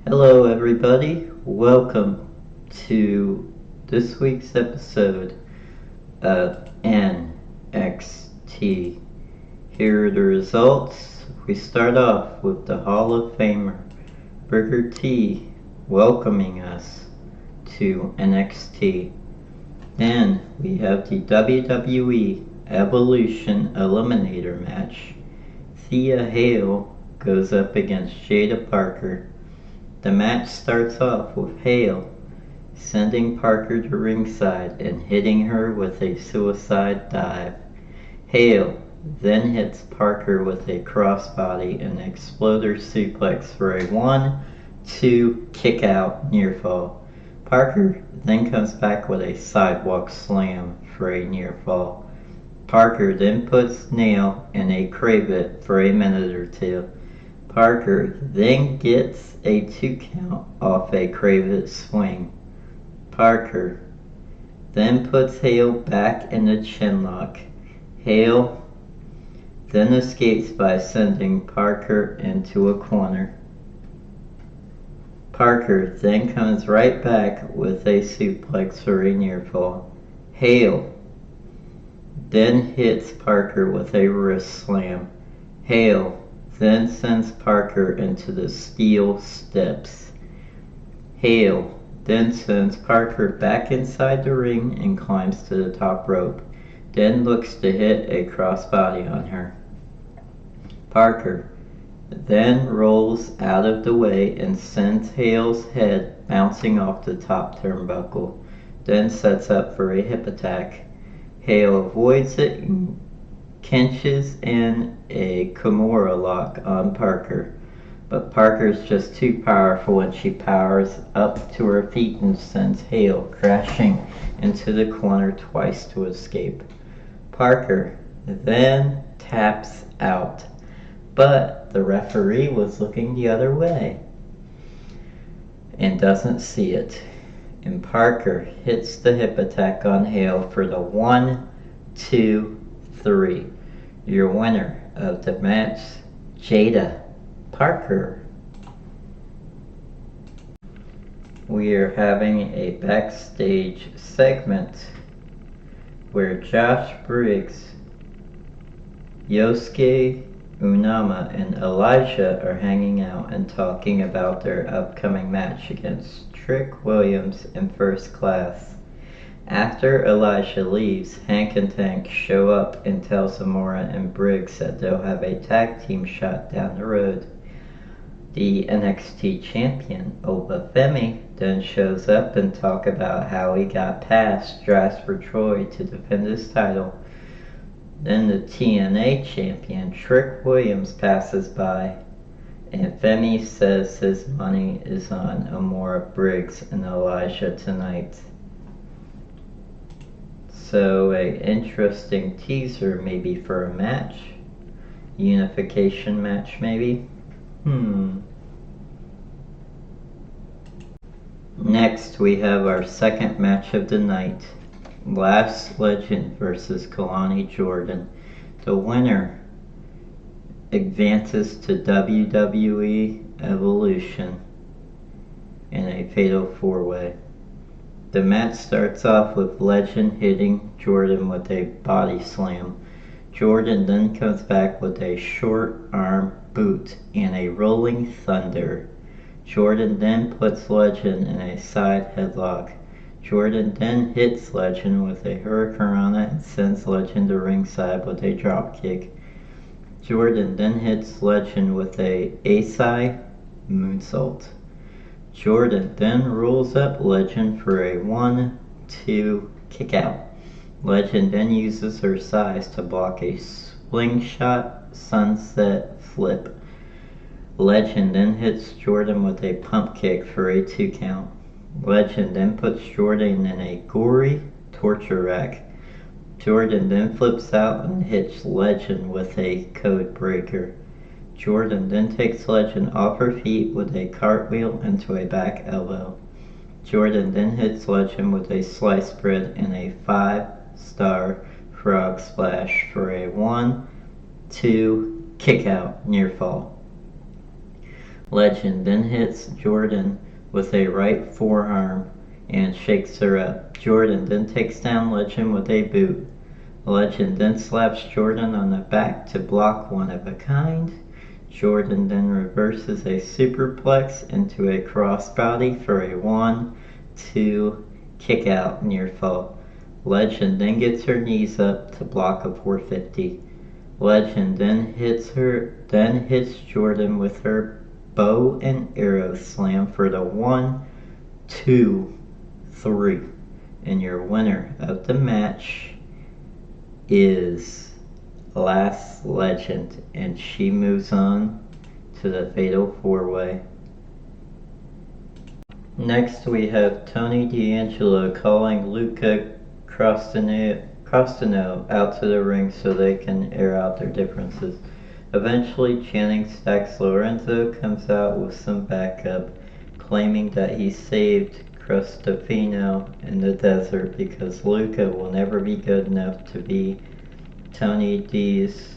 Hello, everybody. Welcome to this week's episode of NXT. Here are the results. We start off with the Hall of Famer, Booker T, welcoming us to NXT. Then we have the WWE Evolution Eliminator match. Thea Hail goes up against Jaida Parker. The match starts off with Hail sending Parker to ringside and hitting her with a suicide dive. Hail then hits Parker with a crossbody and exploder suplex for a 1-2 kick out near fall. Parker then comes back with a sidewalk slam for a near fall. Parker then puts Nail in a crave it for a minute or two. Parker then gets a 2 count off a crave it swing. Parker then puts Hail back in the chinlock. Hail then escapes by sending Parker into a corner. Parker then comes right back with a suplex for a near fall. Hail then hits Parker with a wrist slam. Hail then sends Parker into the steel steps. Hail then sends Parker back inside the ring and climbs to the top rope, then looks to hit a crossbody on her. Parker then rolls out of the way and sends Hail's head bouncing off the top turnbuckle, then sets up for a hip attack. Hail avoids it and cinches in a Kimura lock on Parker, but Parker's just too powerful and she powers up to her feet and sends Hail crashing into the corner twice to escape. Parker then taps out, but the referee was looking the other way and doesn't see it. And Parker hits the hip attack on Hail for the 1-2-3. Your winner of the match, Jaida Parker. We are having a backstage segment where Josh Briggs, Yoshiki Inamura, and Elijah are hanging out and talking about their upcoming match against Trick Williams in First Class. After Elijah leaves, Hank and Tank show up and tell Zamora and Briggs that they'll have a tag team shot down the road. The NXT champion, Obafemi, then shows up and talk about how he got past Jasper Troy to defend his title. Then the TNA champion, Trick Williams, passes by, and Femi says his money is on Amora, Briggs, and Elijah tonight. So, a interesting teaser maybe for a match. Unification match maybe. Next we have our second match of the night. Lash Legend versus Kelani Jordan. The winner advances to WWE Evolution in a fatal 4-way. The match starts off with Legend hitting Jordan with a body slam. Jordan then comes back with a short arm boot and a rolling thunder. Jordan then puts Legend in a side headlock. Jordan then hits Legend with a hurricanrana and sends Legend to ringside with a dropkick. Jordan then hits Legend with a Asai moonsault. Jordan then rolls up Legend for a 1-2 kickout. Legend then uses her size to block a slingshot sunset flip. Legend then hits Jordan with a pump kick for a 2 count. Legend then puts Jordan in a gory torture rack. Jordan then flips out and hits Legend with a code breaker. Jordan then takes Legend off her feet with a cartwheel into a back elbow. Jordan then hits Legend with a sliced bread and a 5-star frog splash for a 1-2 kick out near fall. Legend then hits Jordynne with a right forearm and shakes her up. Jordynne then takes down Legend with a boot. Legend then slaps Jordynne on the back to block one of a kind. Jordynne then reverses a superplex into a crossbody for a 1-2 kick out near fall. Legend then gets her knees up to block a 450. Legend then hits Jordynne with her bow and arrow slam for the 1-2-3. And your winner of the match is Lash Legend, and she moves on to the Fatal 4-Way. Next we have Tony D'Angelo calling Luca Costano out to the ring so they can air out their differences. Eventually, Channing Stacks Lorenzo comes out with some backup, claiming that he saved Cristofino in the desert because Luca will never be good enough to be Tony D's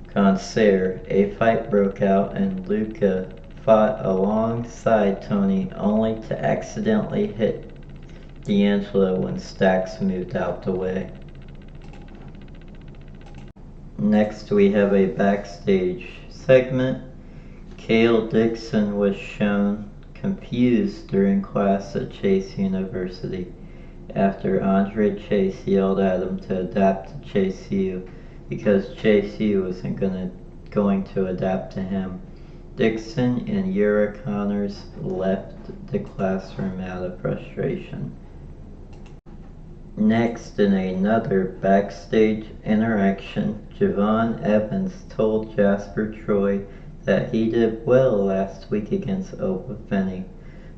consigliere. A fight broke out and Luca fought alongside Tony only to accidentally hit D'Angelo when Stacks moved out the way. Next we have a backstage segment. Cale Dixon was shown confused during class at Chase University after Andre Chase yelled at him to adapt to Chase U because Chase U wasn't going to adapt to him. Dixon and Yura Connors left the classroom out of frustration. Next, in another backstage interaction, Javon Evans told Jasper Troy that he did well last week against obafemi,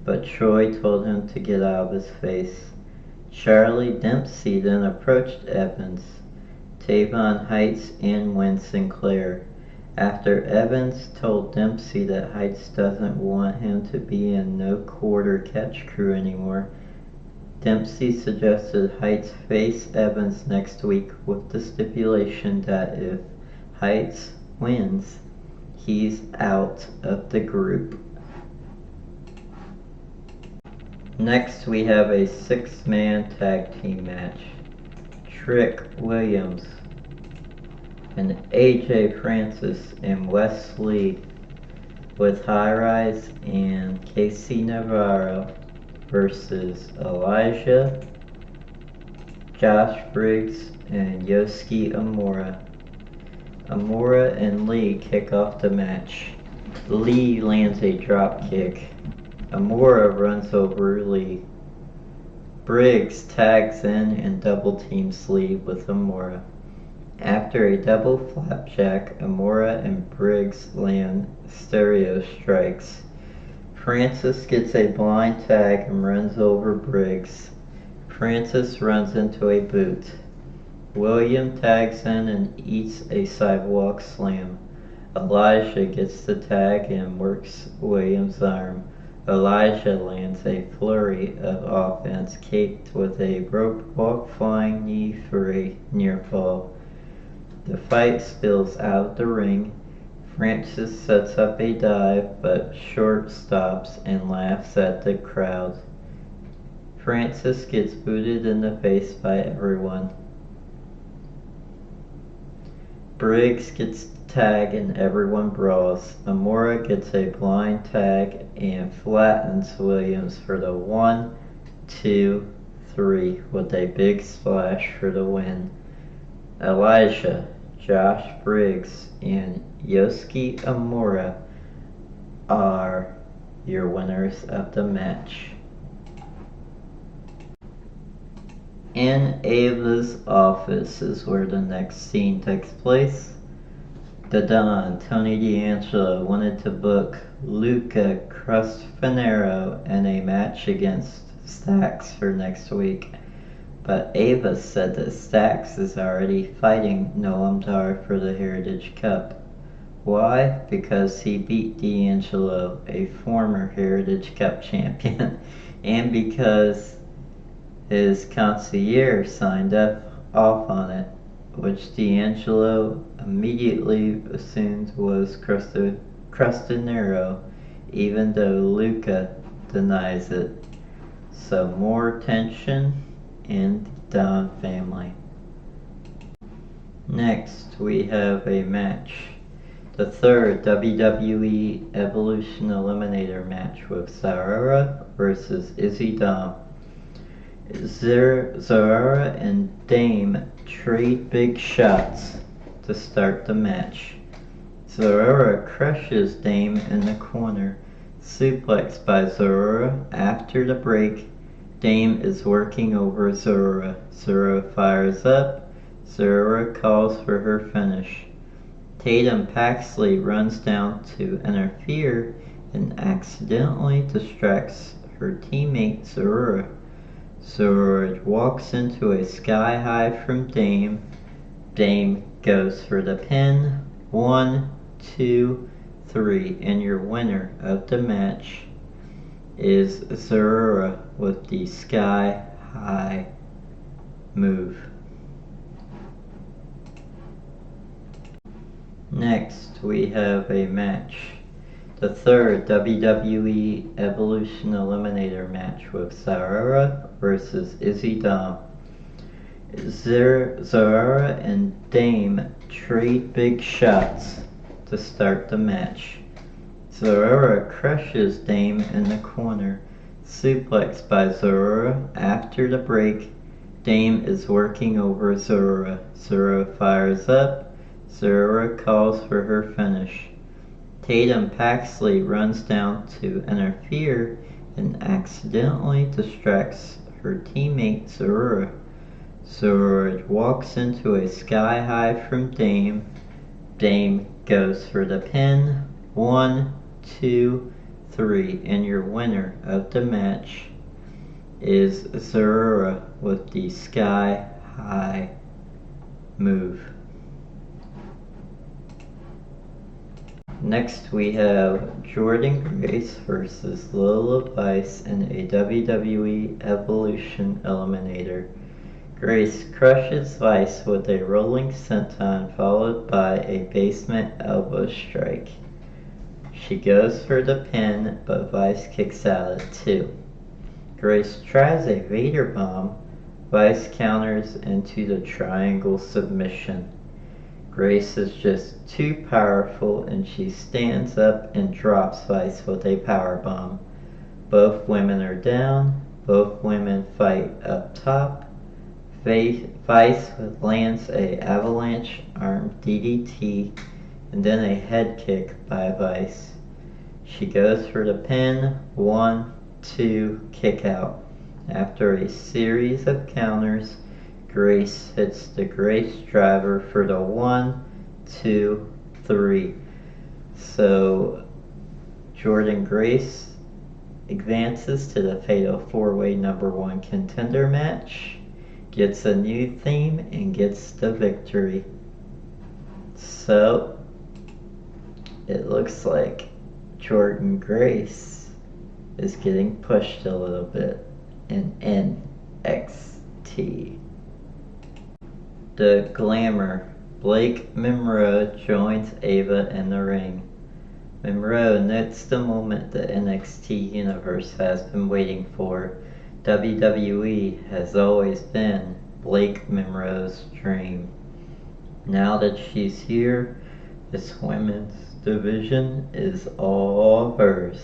but Troy told him to get out of his face. Charlie Dempsey then approached Evans, Tavon Heights, and Wynn Sinclair. After Evans told Dempsey that Heights doesn't want him to be in no quarter catch crew anymore, Dempsey suggested Heights face Evans next week with the stipulation that if Heights wins, he's out of the group. Next we have a 6-man tag team match. Trick Williams and AJ Francis and Wesley with High Rise and Casey Navarro versus Elijah, Josh Briggs, and Yoshiki Inamura. Inamura and Lee kick off the match. Lee lands a drop kick. Inamura runs over Lee. Briggs tags in and double teams Lee with Inamura. After a double flapjack, Inamura and Briggs land stereo strikes. Francis gets a blind tag and runs over Briggs. Francis runs into a boot. William tags in and eats a sidewalk slam. Elijah gets the tag and works William's arm. Elijah lands a flurry of offense capped with a rope walk flying knee for a near fall. The fight spills out of the ring. Francis sets up a dive, but Short stops and laughs at the crowd. Francis gets booted in the face by everyone. Briggs gets tagged and everyone brawls. Inamura gets a blind tag and flattens Williams for the 1-2-3 with a big splash for the win. Elijah, Josh Briggs, and Yoshiki Inamura are your winners of the match. In Ava's office is where the next scene takes place. The Don, Tony D'Angelo, wanted to book Luca Cristofino in a match against Stacks for next week, but Ava said that Stacks is already fighting Noam Dar for the Heritage Cup. Why? Because he beat D'Angelo, a former Heritage Cup champion, and because his consigliere signed off on it, which D'Angelo immediately assumed was Cristofino. Crustinero, even though Luca denies it. So more tension in the Dame family. Next, we have a match. The third WWE Evolution Eliminator match with Zaria versus Izzi Dame. Zaria and Dame trade big shots to start the match. Zaria crushes Dame in the corner, suplexed by Zaria. After the break, Dame is working over Zaria. Zaria fires up. Zaria calls for her finish. Tatum Paxley runs down to interfere and accidentally distracts her teammate Zaria. Zaria walks into a sky high from Dame. Dame goes for the pin. 1, 2, 3, and your winner of the match is Zaria with the sky high move. Next, we have a match. The third WWE Evolution Eliminator match with Zaria versus Izzi Dame. Zaria and Dame trade big shots to start the match. Zaria crushes Dame in the corner, suplexed by Zaria. After the break, Dame is working over Zaria. Zaria fires up. Zaria calls for her finish. Tatum Paxley runs down to interfere and accidentally distracts her teammate Zaria. Zaria walks into a sky high from Dame. Dame goes for the pin. 1, 2, 3, and your winner of the match is Zaria with the sky high move. Next we have Jordynne Grace versus Lola Vice in a WWE Evolution Eliminator. Grace crushes Vice with a rolling senton followed by a basement elbow strike. She goes for the pin, but Vice kicks out at 2. Grace tries a Vader bomb. Vice counters into the triangle submission. Grace is just too powerful and she stands up and drops Vice with a powerbomb. Both women are down. Both women fight up top. Vice lands a avalanche arm DDT and then a head kick by Vice. She goes for the pin. 1, 2, kick out. After a series of counters, Grace hits the Grace driver for the 1, 2, 3. So Jordynne Grace advances to the Fatal 4-Way #1 contender match, gets a new theme, and gets the victory. So it looks like Jordynne Grace is getting pushed a little bit in NXT. The Glamour. Blake Monroe joins Ava in the ring. Monroe notes the moment the NXT universe has been waiting for. WWE has always been Blake Monroe's dream. Now that she's here, this women's division is all hers.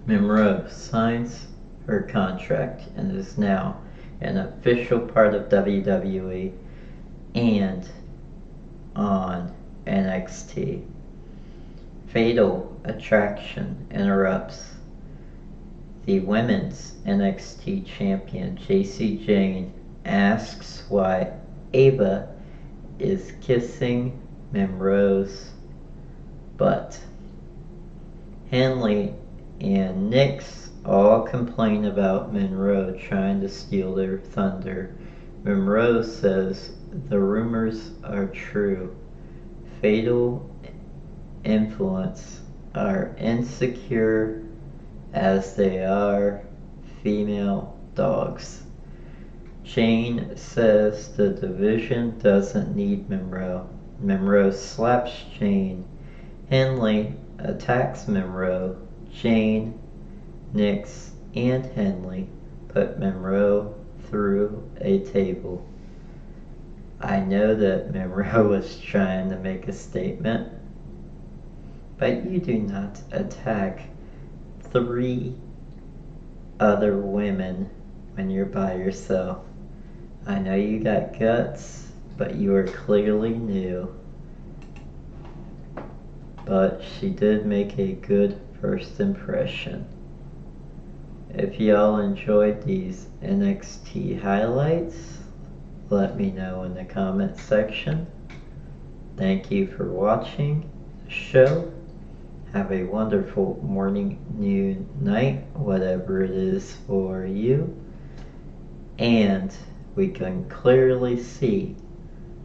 Monroe signs her contract and is now an official part of WWE and on NXT. Fatal Attraction interrupts. The women's NXT champion Jacy Jayne asks why Ava is kissing Monroe's butt. Henley and Nix all complain about Monroe trying to steal their thunder. Monroe says the rumors are true. Fatal influence are insecure as they are female dogs. Jayne says the division doesn't need Monroe. Monroe slaps Jayne, Henley attacks Monroe, Jane, Nix, and Henley put Monroe through a table. I know that Monroe was trying to make a statement, but you do not attack 3 other women when you're by yourself. I know you got guts, but you are clearly new. But she did make a good first impression. If y'all enjoyed these NXT highlights, let me know in the comment section. Thank you for watching the show. Have a wonderful morning, noon, night, whatever it is for you. And we can clearly see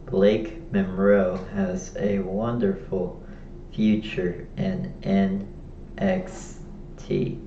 Blake Monroe has a wonderful future in NXT.